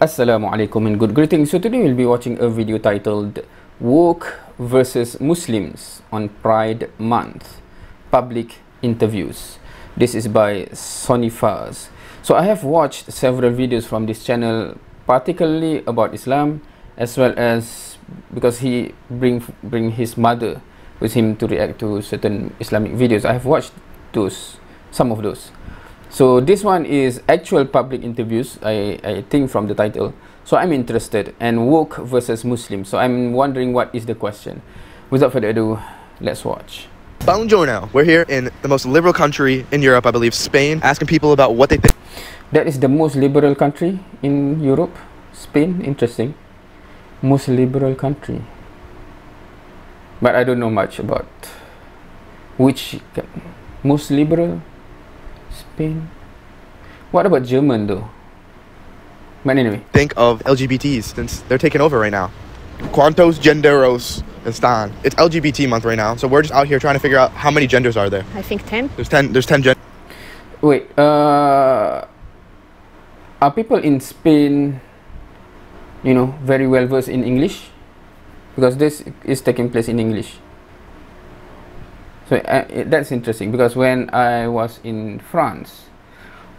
Assalamualaikum and good greetings. So today we'll be watching a video titled Woke versus Muslims on Pride Month Public Interviews. This is by Sonny Faz. So I have watched several videos from this channel, particularly about Islam, as well as because he bring his mother with him to react to certain Islamic videos. I have watched some of those. So this one is actual public interviews, I think from the title. So I'm interested, and woke versus Muslim. So I'm wondering what is the question. Without further ado, let's watch. Buongiorno. We're here in the most liberal country in Europe, I believe, Spain, asking people about what they think. That is the most liberal country in Europe? Spain? Interesting. Most liberal country. But I don't know much about which most liberal. Spain. What about German though? But anyway. Think of LGBTs since they're taking over right now. ¿Cuántos genderos están? It's LGBT month right now, so we're just out here trying to figure out how many genders are there. I think 10. There's 10 genders. Wait, are people in Spain, you know, very well versed in English? Because this is taking place in English. So that's interesting, because when I was in France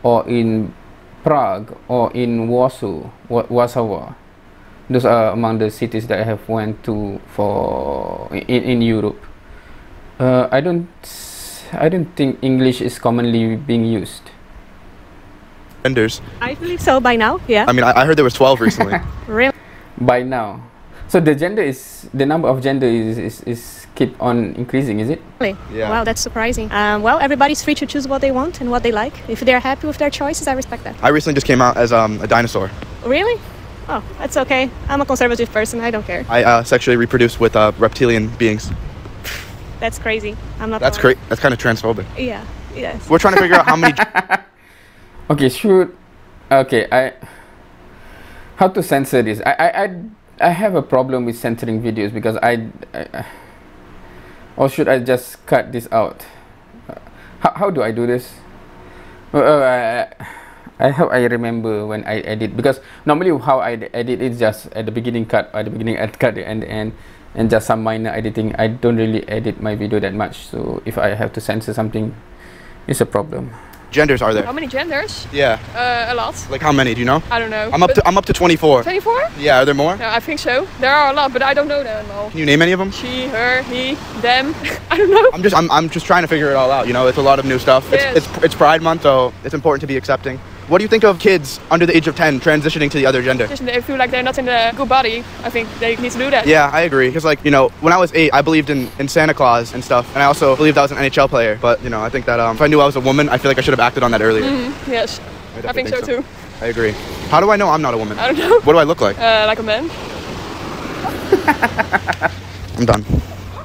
or in Prague or in Warsaw, those are among the cities that I have went to in Europe. I don't think English is commonly being used. Genders. I believe so by now, yeah. I mean, I heard there was 12 recently. Really? By now. So the number of gender is keep on increasing, is it? Yeah. Wow, that's surprising. Well, everybody's free to choose what they want and what they like. If they're happy with their choices, I respect that. I recently just came out as a dinosaur. Really? Oh, that's okay. I'm a conservative person. I don't care. I sexually reproduce with reptilian beings. That's crazy. I'm not. That's crazy. That's kind of transphobic. Yeah. Yes. We're trying to figure out how many. Okay, shoot. Okay, how to censor this? I have a problem with censoring videos because or should I just cut this out? How do I do this? I hope I remember when I edit, because normally how I edit is just at the beginning cut, at the end, and just some minor editing. I don't really edit my video that much, so if I have to censor something, it's a problem. Genders are there? How many genders? Yeah. A lot. Like how many? Do you know? I don't know. I'm up to 24. 24? Yeah. Are there more? No, I think so. There are a lot, but I don't know them all. Can you name any of them? She, her, he, them. I don't know. I'm just trying to figure it all out. You know, it's a lot of new stuff. Yes. It's Pride Month, so it's important to be accepting. What do you think of kids under the age of 10 transitioning to the other gender? Just they feel like they're not in a good body. I think they need to do that. Yeah, I agree. Because, like, you know, when I was 8, I believed in Santa Claus and stuff. And I also believed I was an NHL player. But, you know, I think that if I knew I was a woman, I feel like I should have acted on that earlier. Yes. I think so too. I agree. How do I know I'm not a woman? I don't know. What do I look like? Like a man. I'm done.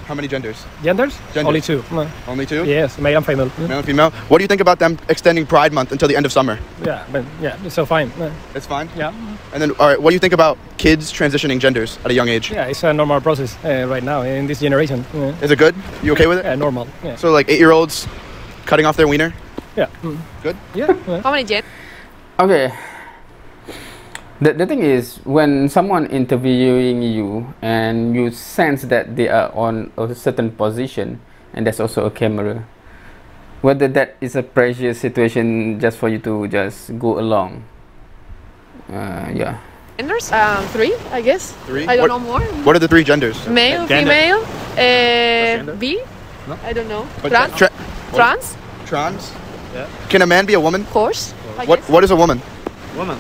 How many genders? Genders? Genders. Only two. No. Only 2? Yes, male and female. Male and female. What do you think about them extending Pride Month until the end of summer? Yeah, but yeah, it's so fine. It's fine? Yeah. And then, all right, what do you think about kids transitioning genders at a young age? Yeah, it's a normal process right now in this generation. Is it good? You okay with it? Yeah, normal. Yeah. So like 8-year-olds cutting off their wiener? Yeah. Good? Yeah. How many genders? Okay. The thing is, when someone interviewing you and you sense that they are on a certain position, and there's also a camera, whether that is a pressure situation just for you to just go along. Yeah. Genders? 3, I guess. 3? I don't know more. What are the 3 genders? Male, Gender. female, B. No. I don't know. But Trans? Trans? Yeah. Can a man be a woman? Of course. I What guess. is a woman? Woman.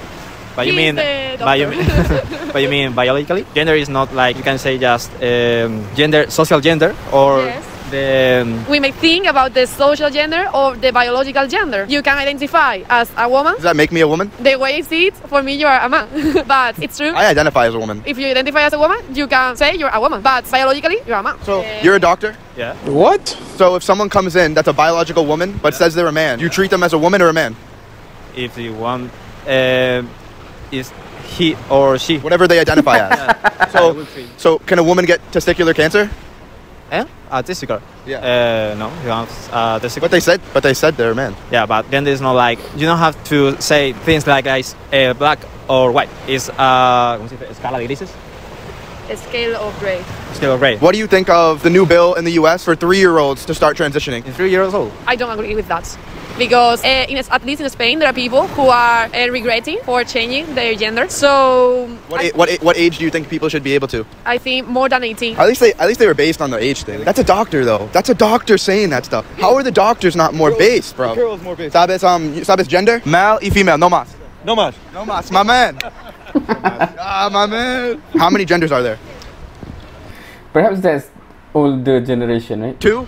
But you He's mean, the but you doctor. but you mean biologically? Gender is not like you can say just gender, social gender, or Yes. the We may think about the social gender or the biological gender. You can identify as a woman. Does that make me a woman? The way you see it, for me, you are a man. But it's true. I identify as a woman. If you identify as a woman, you can say you're a woman. But biologically, you're a man. So you're a doctor? yeah. What? So if someone comes in that's a biological woman but says they're a man, you treat them as a woman or a man? If you want, is he or she? Whatever they identify as. So can a woman get testicular cancer? Testicle. Yeah. No, you have testicle. But they said they're a man. Yeah, but gender is not like you don't have to say things like guys, black or white. It's ¿cómo se dice? Escala de grises. A scale of gray. Scale of gray. What do you think of the new bill in the US for 3-year-olds to start transitioning? In 3 years old. I don't agree with that. Because at least in Spain, there are people who are regretting for changing their gender. So What age do you think people should be able to? I think more than 18. At least they were based on the age thing. That's a doctor though. That's a doctor saying that stuff. How are the doctors not more based, bro? Girls more based. Sabes gender? Male y female, no más. No más. No más, my man. My man. How many genders are there? Perhaps that's older generation, right? 2?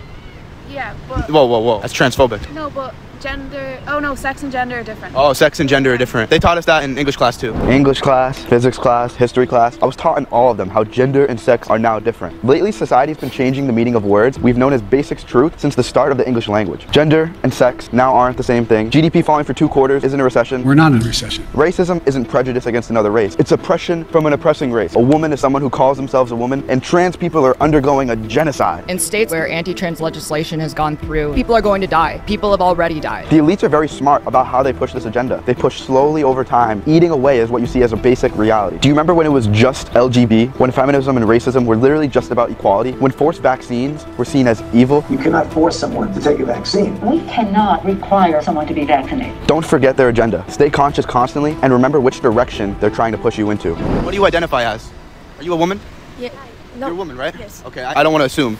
Yeah, but Whoa. That's transphobic. no, but gender. Oh no, sex and gender are different. Oh, sex and gender are different. They taught us that in English class too. English class, physics class, history class. I was taught in all of them how gender and sex are now different. Lately, society's been changing the meaning of words we've known as basic truth since the start of the English language. Gender and sex now aren't the same thing. GDP falling for 2 quarters isn't a recession. We're not in a recession. Racism isn't prejudice against another race. It's oppression from an oppressing race. A woman is someone who calls themselves a woman, and trans people are undergoing a genocide. In states where anti-trans legislation has gone through, people are going to die. People have already died. The elites are very smart about how they push this agenda. They push slowly over time, eating away as what you see as a basic reality. Do you remember when it was just LGB? When feminism and racism were literally just about equality? When forced vaccines were seen as evil? You cannot force someone to take a vaccine. We cannot require someone to be vaccinated. Don't forget their agenda. Stay conscious constantly and remember which direction they're trying to push you into. What do you identify as? Are you a woman? Yeah. You're a woman, right? Yes. Okay, I don't want to assume.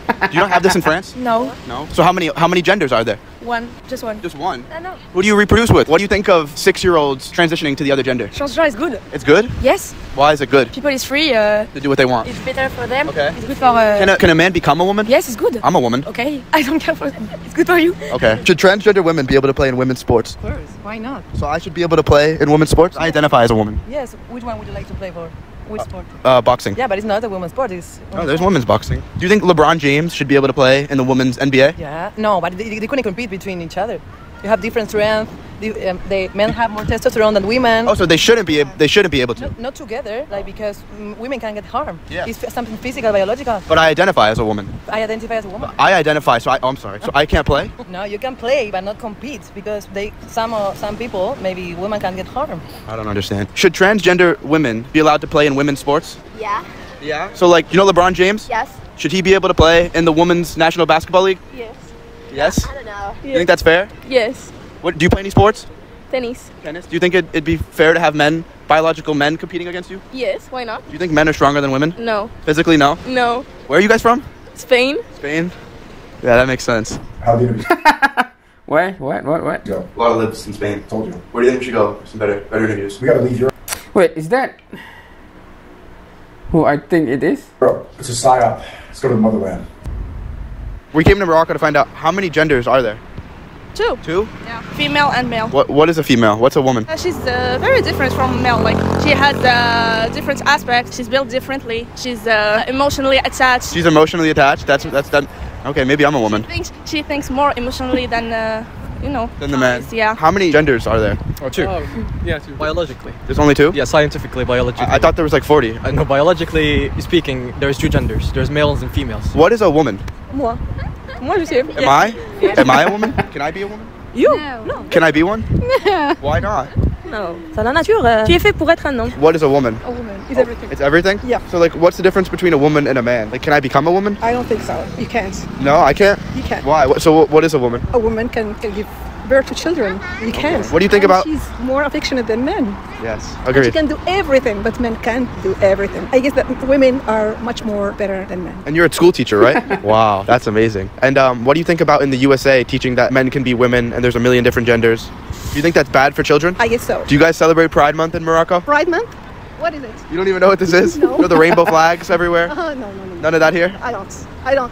Do you not have this in France? No. No? So how many genders are there? One. Just one. Just one? No. Who do you reproduce with? What do you think of 6-year-olds transitioning to the other gender? Changement is good. It's good? Yes. Why is it good? People is free. To do what they want. It's better for them. Okay. It's good for. Can a man become a woman? Yes, it's good. I'm a woman. Okay. I don't care for them. It's good for you. Okay. Should transgender women be able to play in women's sports? Of course, why not? So I should be able to play in women's sports? I identify as a woman. Yes. Which one would you like to play for? Which sport? Boxing. Yeah, but it's not a women's sport. It's Oh, there's women's boxing. Do you think LeBron James should be able to play in the women's NBA? Yeah. No, but they couldn't compete between each other. You have different strength. The men have more testosterone than women. Oh, so they shouldn't be able to. Not together, like because women can get harmed. Yeah. It's something physical, biological. But I identify as a woman. I identify as a woman. I identify, so I'm sorry. So I can't play? No, you can play, but not compete because some people, maybe women can get harmed. I don't understand. Should transgender women be allowed to play in women's sports? Yeah. Yeah. So like, you know LeBron James? Yes. Should he be able to play in the Women's National Basketball League? Yes. Yes? I don't know. You think that's fair? Yes. What, do you play any sports? Tennis. Tennis? Do you think it'd be fair to have biological men competing against you? Yes. Why not? Do you think men are stronger than women? No. Physically, no? No. Where are you guys from? Spain. Spain? Yeah, that makes sense. How the interviews Where? What? go? A lot of lives in Spain. Told you. Where do you think we should go? Some better interviews. We gotta leave Europe. Wait, is that who I think it is? It's a psyop. Let's go to the motherland. We came to Morocco to find out how many genders are there? 2. 2? Yeah. Female and male. What is a female? What's a woman? She's very different from male. Like she has different aspects. She's built differently. She's emotionally attached. She's emotionally attached. That's that. Okay, maybe I'm a woman. She thinks more emotionally than Than the man. Yeah. How many genders are there? Oh, 2. Yeah, 2. Biologically. There's only 2? Yeah, scientifically, biologically. I thought there was like 40. No, biologically speaking, there's 2 genders. There's males and females. What is a woman? Moi je sais. Am I? Am I a woman? Can I be a woman? You? No. Can I be one? Why not? No. C'est la nature. Tu es fait pour être un homme. What is a woman? A woman. It's everything. It's everything? Yeah. So like, what's the difference between a woman and a man? Like, can I become a woman? I don't think so. You can't. No, I can't. You can't. Why? So what is a woman? A woman can give birth to children. You can't. What do you think about? She's more affectionate than men. Yes, She agreed. can do everything, but men can't do everything. I guess that women are much more better than men. And you're a school teacher, right? Wow, that's amazing. And what do you think about in the USA teaching that men can be women and there's a million different genders? Do you think that's bad for children? I guess so. Do you guys celebrate Pride Month in Morocco? Pride Month? What is it? You don't even know what this is? No. You know the rainbow flags everywhere? No. None of that here? I don't.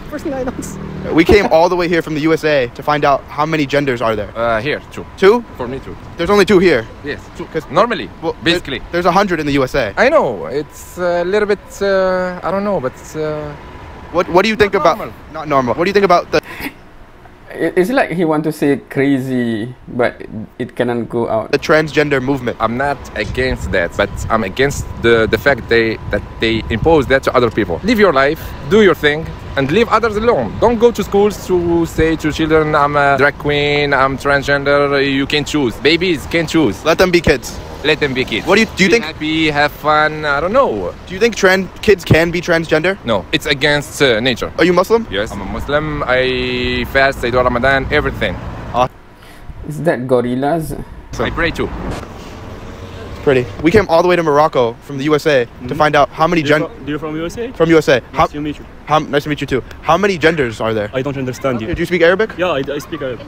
Personally, I don't. We came all the way here from the USA to find out how many genders are there. Here, 2. 2? For me, 2. There's only 2 here. Yes, 2. Because normally, basically. There's 100 in the USA. I know, it's a little bit, I don't know, but... What do you think about... normal. Not normal. What do you think about the... It's like he want to say crazy, but it cannot go out. The transgender movement. I'm not against that, but I'm against the fact that they impose that to other people. Live your life, do your thing, and leave others alone. Don't go to schools to say to children, I'm a drag queen, I'm transgender, you can choose. Babies can choose. Let them be kids. let them be kids. What do you Be think? Happy, have fun. I don't know. Do you think kids can be transgender? No, it's against nature. Are you Muslim? Yes, I'm a Muslim. I fast. I do Ramadan. Everything. Is that gorillas? I pray too. Pretty. We came all the way to Morocco from the USA to find out how many You're from USA? From USA. Nice to meet you. Nice to meet you too. How many genders are there? I don't understand you. Do you speak Arabic? Yeah, I speak Arabic.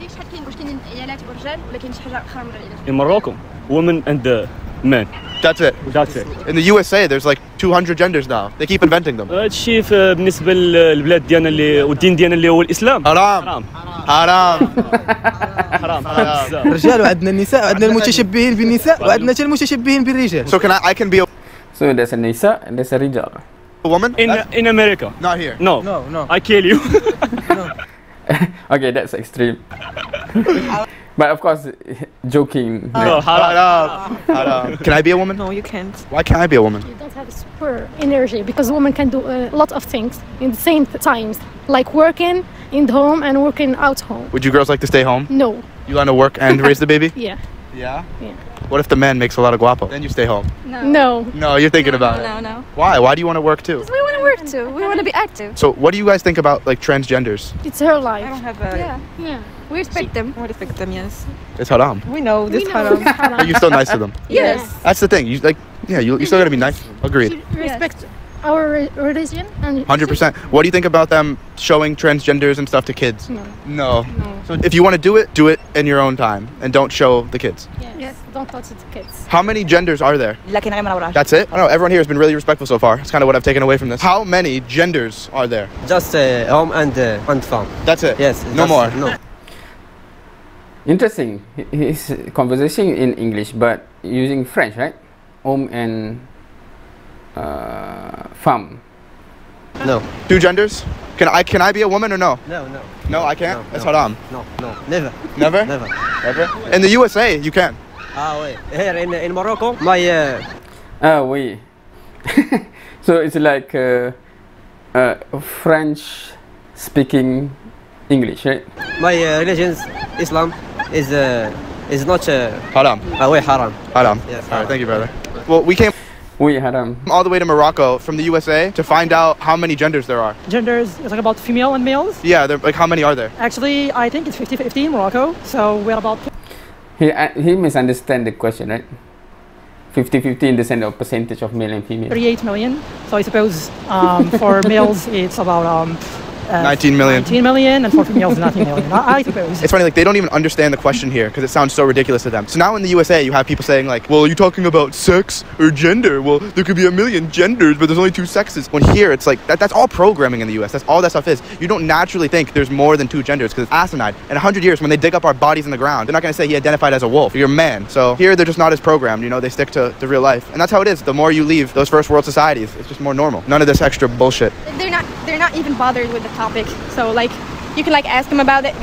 In Morocco, women and men. That's it. That's it. In the USA, there's like 200 genders now. They keep inventing them. هادشي بالنسبة للبلاد ديالنا اللي والدين ديالنا اللي هو الإسلام. حرام. حرام. رجال وعندنا النساء وعندنا المتشبهين بالنساء وعندنا المتشبهين بالرجال. So I can be a So there's a nisa and there's a rijal. woman? In America. Not here. No. I kill you. Okay, that's extreme. But of course, joking. No, haram. Haram. Can I be a woman? No, you can't. Why can't I be a woman? You don't have super energy because women can do a lot of things in the same times, like working in the home and working out home. Would you girls like to stay home? No. You want to work and raise the baby? Yeah. Yeah? Yeah. What if the man makes a lot of guapo? Then you stay home. No. No, you're thinking about it. No. Why? Why do you want to work too? We want to work too. We want to be active. So what do you guys think about like transgenders? It's her life. I don't have a... Yeah. We respect them. We respect them, yes. It's haram. We know this We know haram. it's haram. Are you still nice to them? Yes. That's the thing. You still gotta be nice. Agreed. Respect our religion and 100%. What do you think about them showing transgenders and stuff to kids? No. No. So if you want to do it in your own time and don't show the kids. Yes. Don't touch the kids. How many genders are there? That's it? I don't know. Everyone here has been really respectful so far. It's kind of what I've taken away from this. How many genders are there? Just home and farm. That's it? Yes. No more? No. Interesting. His conversation in English, but using French, right? Homme and femme. No. Two genders? Can I be a woman or no? No. No, I can't? No, That's no. haram. No. Never. Never? Never. Ever? In the USA, you can. Wait. Here in Morocco, my... Oui. So it's like French speaking English, right? My religion, Islam, is not... Haram. Wait, haram. Haram. Yes. All right, thank you, brother. Well, we came haram. all the way to Morocco from the USA to find out how many genders there are. Genders, it's like about female and males. Yeah, like how many are there? Actually, I think it's 50-50 in Morocco. So we're about... He misunderstand the question, right? 50-50 in the sense of percentage of male and female. 38 million. So I suppose for males it's about 19 million. 19 million, and for females 19 million. I suppose. It's funny, like they don't even understand the question here because it sounds so ridiculous to them. So now in the USA, you have people saying like, well, are you talking about sex or gender? Well, there could be a million genders, but there's only two sexes. When here, it's like, that's all programming in the US. That's all that stuff is. You don't naturally think there's more than two genders because it's asinine. In 100 years, when they dig up our bodies in the ground, they're not going to say he identified as a wolf. You're a man. So here, they're just not as programmed. You know, they stick to real life. And that's how it is. The more you leave those first world societies, it's just more normal. None of this extra bullshit. They're not even bothered with the topic. So like you can like ask them about it.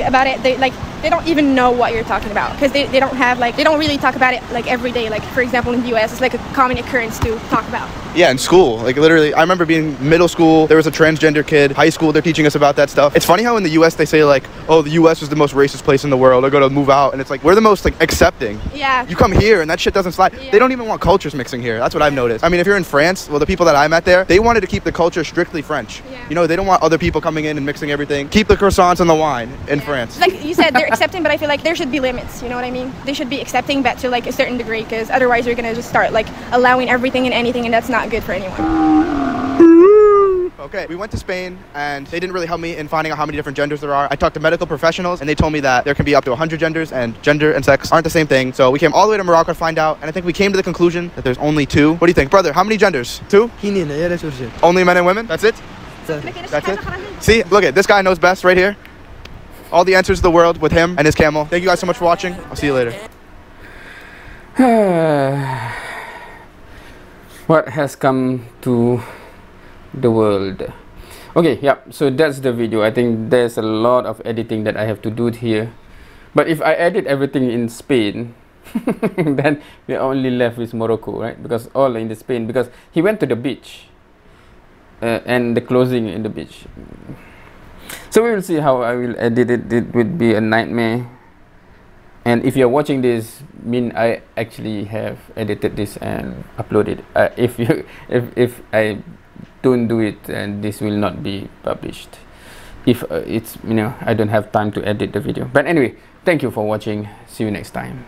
They don't even know what you're talking about because they don't really talk about it like every day. Like for example in the US, it's like a common occurrence to talk about. Yeah, in school, like literally, I remember being middle school, there was a transgender kid, high school, they're teaching us about that stuff. It's funny how in the US they say like, oh, the US is the most racist place in the world, I gotta move out, and it's like, we're the most like accepting. Yeah. You come here and that shit doesn't slide. Yeah. They don't even want cultures mixing here, that's what I've noticed. I mean, if you're in France, well, the people that I met there, they wanted to keep the culture strictly French. Yeah. You know, they don't want other people coming in and mixing everything. Keep the croissants and the wine in France. Like you said, they're accepting, but I feel like there should be limits, you know what I mean? They should be accepting, but to like a certain degree, because otherwise you're gonna just start like allowing everything and anything, and that's not good for anyone. Okay, we went to Spain and they didn't really help me in finding out how many different genders there are. I talked to medical professionals and they told me that there can be up to 100 genders and gender and sex aren't the same thing. So we came all the way to Morocco to find out, and I think we came to the conclusion that there's only two. What do you think? Brother, how many genders? Two? Only men and women? That's it? That's it? See, look at this guy knows best right here. All the answers to the world with him and his camel. Thank you guys so much for watching. I'll see you later. What has come to the world? Okay, yeah, so that's the video. I think there's a lot of editing that I have to do here, but if I edit everything in Spain then we're only left with Morocco, right? Because all in the Spain, because he went to the beach and the closing in the beach. So we will see how I will edit it. It would be a nightmare And if you're watching this, I actually have edited this and uploaded. If I don't do it, and this will not be published. If it's I don't have time to edit the video. But anyway, thank you for watching. See you next time.